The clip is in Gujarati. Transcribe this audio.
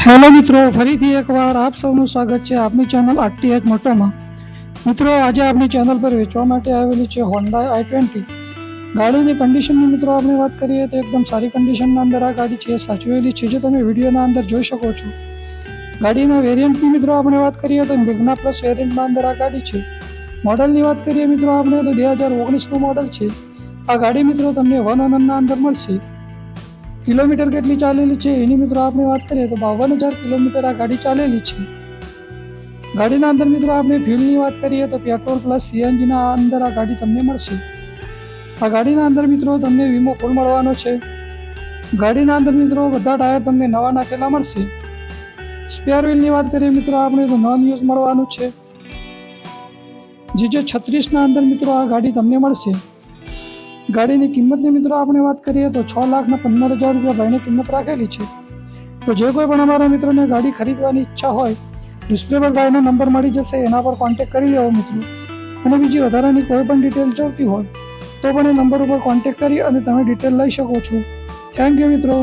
હેલો મિત્રો, ફરીથી એકવાર આપ સૌનું સ્વાગત છે આપની ચેનલ આરટીએચ મોટોમાં. મિત્રો, આજે આપણી ચેનલ પર વેચવા માટે આવેલી છે હોન્ડા i20. ગાડીની કન્ડિશનની મિત્રો આપણે વાત કરીએ તો એકદમ સારી કન્ડિશનના અંદર આ ગાડી છે, સાચવેલી છે, જે તમે વિડીયોના અંદર જોઈ શકો છો. ગાડીના વેરિયન્ટની મિત્રો આપણે વાત કરીએ તો મેગ્ના પ્લસ વેરિયન્ટના અંદર આ ગાડી છે. મોડલની વાત કરીએ મિત્રો આપણે તો 2019નું મોડલ છે. આ ગાડી મિત્રો તમને 1 ઓનરના અંદર મળશે. કિલોમીટર કેટલી ચાલેલી છે એની મિત્રો આપણે વાત કરીએ તો 52,000 કિલોમીટર આ ગાડી ચાલેલી છે. ગાડીના અંદર મિત્રો આપણે ફ્યુલની વાત કરીએ તો પેટ્રોલ પ્લસ સીએનજીના અંદર આ ગાડી તમને મળશે. આ ગાડીના અંદર મિત્રો તમને વીમો ફૂલ મળવાનો છે. ગાડીના અંદર મિત્રો બધા ટાયર તમને નવા નાખેલા મળશે. સ્પેર વ્હીલની વાત કરીએ મિત્રો આપણે તો નોન યુઝ મળવાનું છે. જે 36ના અંદર મિત્રો આ ગાડી તમને મળશે. ગાડીની કિંમતની મિત્રો આપણે વાત કરીએ તો 6,15,000 રૂપિયા ભાઈને કિંમત રાખેલી છે. તો જે કોઈ પણ અમારા મિત્રોને ગાડી ખરીદવાની ઈચ્છા હોય, ડિસ્પ્લે પર ભાઈનો નંબર મળી જશે, એના પર કોન્ટેક્ટ કરી લેવો મિત્રો. અને બીજી વધારાની કોઈ પણ ડિટેલ જોઈતી હોય તો પણ એ નંબર ઉપર કોન્ટેક્ટ કરી અને તમે ડિટેલ લઈ શકો છો. થેન્ક યુ મિત્રો.